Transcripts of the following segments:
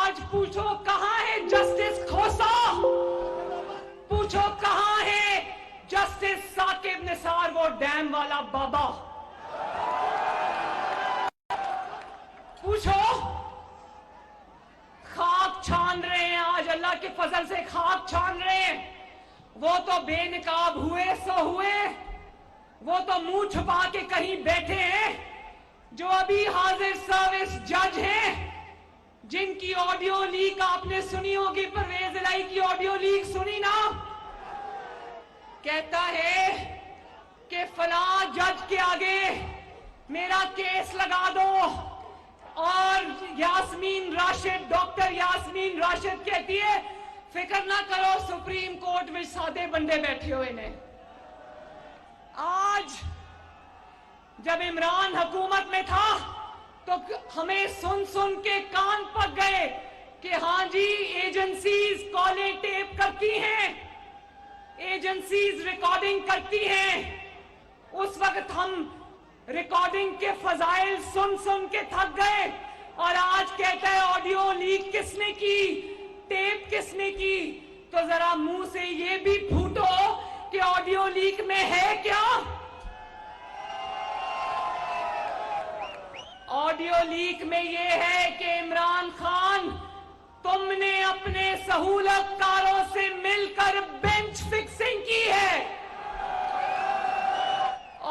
آج پوچھو کہاں ہے جسٹس کھوسا، پوچھو کہاں ہے جسٹس ثاقب نثار، وہ ڈیم والا بابا، پوچھو۔ خاک چھان رہے ہیں آج، اللہ کے فضل سے خاک چھان رہے ہیں۔ وہ تو بے نقاب ہوئے سو ہوئے، وہ تو منہ چھپا کے کہیں بیٹھے ہیں۔ جو ابھی حاضر سروس جج ہیں، جن کی آڈیو لیک آپ نے سنی ہوگی، پرویز الہی کی آڈیو لیک سنی نا، کہتا ہے کہ فلاں جج کے آگے میرا کیس لگا دو، اور یاسمین راشد، ڈاکٹر یاسمین راشد کہتی ہے فکر نہ کرو، سپریم کورٹ میں سادے بندے بیٹھے ہوئے نے۔ آج جب عمران حکومت میں تھا تو ہمیں سن سن کے کان پک گئے کہ ہاں جی ایجنسیز کالیں ٹیپ کرتی ہیں، ایجنسیز ریکارڈنگ کرتی ہیں۔ اس وقت ہم ریکارڈنگ کے فضائل سن سن کے تھک گئے، اور آج کہتا ہے آڈیو لیک کس نے کی، ٹیپ کس نے کی۔ تو ذرا منہ سے یہ بھی پھوٹو کہ آڈیو لیک میں ہے کیا؟ آڈیو لیک میں یہ ہے کہ عمران خان، تم نے اپنے سہولت کاروں سے مل کر بینچ فکسنگ کی ہے،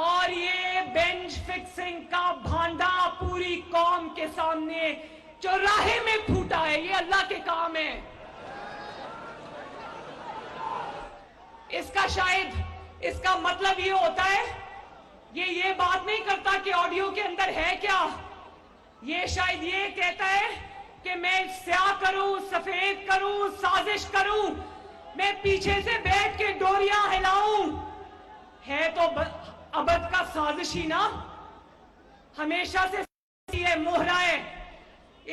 اور یہ بینچ فکسنگ کا بھانڈا پوری قوم کے سامنے چوراہے میں پھوٹا ہے۔ یہ اللہ کے کام ہے۔ اس کا شاید اس کا مطلب یہ ہوتا ہے، یہ بات نہیں کرتا کہ آڈیو کے اندر ہے کیا، یہ شاید یہ کہتا ہے کہ میں سیاہ کروں، سفید کروں، سازش کروں، میں پیچھے سے بیٹھ کے ڈوریاں ہلاؤں۔ ہے تو ابد کا سازشی نا، ہمیشہ سے یہ مہرا ہے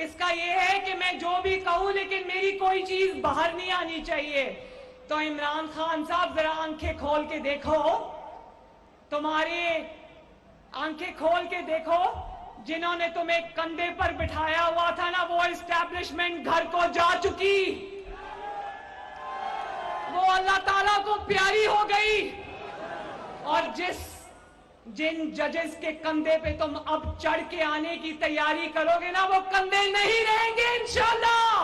اس کا، یہ ہے کہ میں جو بھی کہوں لیکن میری کوئی چیز باہر نہیں آنی چاہیے۔ تو عمران خان صاحب ذرا آنکھیں کھول کے دیکھو، تمہاری آنکھیں کھول کے دیکھو، جنہوں نے تمہیں کندھے پر بٹھایا ہوا تھا نا، وہ اسٹیبلشمنٹ گھر کو جا چکی، وہ اللہ تعالیٰ کو پیاری ہو گئی۔ اور جن ججز کے کندھے پہ تم اب چڑھ کے آنے کی تیاری کرو گے نا، وہ کندھے نہیں رہیں گے انشاءاللہ۔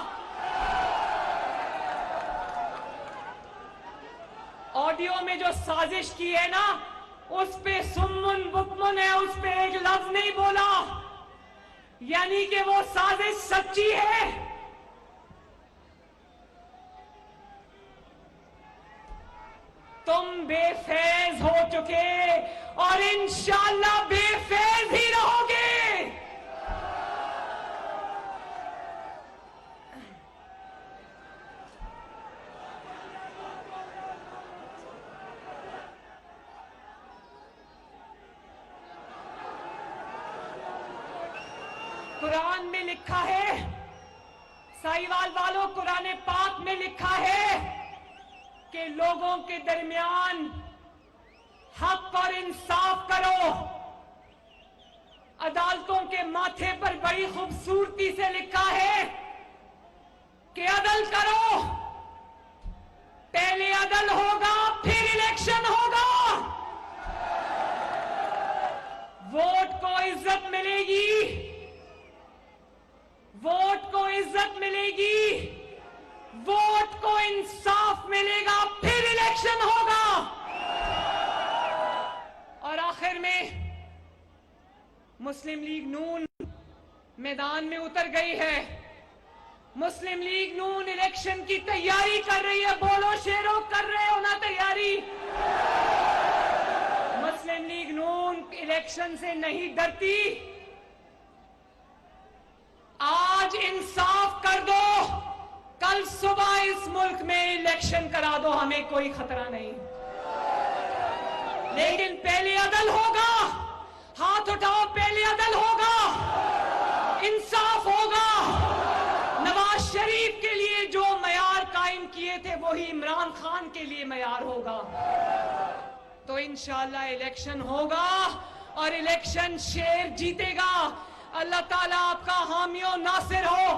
آڈیو میں جو سازش کی ہے نا، اس پہ سمن بکمن ہے، اس پہ ایک لفظ نہیں بولا، یعنی کہ وہ سازش سچی ہے۔ تم بے فیض ہو چکے اور انشاءاللہ بے فیض ہی رہو گے۔ قرآن میں لکھا ہے، سائیوال والوں، قرآن پاک میں لکھا ہے کہ لوگوں کے درمیان حق اور انصاف کرو۔ عدالتوں کے ماتھے پر بڑی خوبصورتی سے لکھا ہے کہ عدل کرو، پہلے عدل ہوگا پھر الیکشن ہوگا، ووٹ کو عزت ملے گی، ووٹ کو عزت ملے گی، ووٹ کو انصاف ملے گا، پھر الیکشن ہوگا۔ اور آخر میں مسلم لیگ نون میدان میں اتر گئی ہے، مسلم لیگ نون الیکشن کی تیاری کر رہی ہے۔ بولو شیرو، کر رہے ہو نا تیاری؟ مسلم لیگ نون الیکشن سے نہیں ڈرتی۔ آج انصاف کر دو، کل صبح اس ملک میں الیکشن کرا دو، ہمیں کوئی خطرہ نہیں، لیکن پہلے عدل ہوگا۔ ہاتھ اٹھاؤ، پہلے عدل ہوگا، انصاف ہوگا۔ نواز شریف کے لیے جو معیار قائم کیے تھے وہی عمران خان کے لیے معیار ہوگا، تو انشاءاللہ الیکشن ہوگا اور الیکشن شیر جیتے گا۔ اللہ تعالیٰ آپ کا حامی و ناصر ہو۔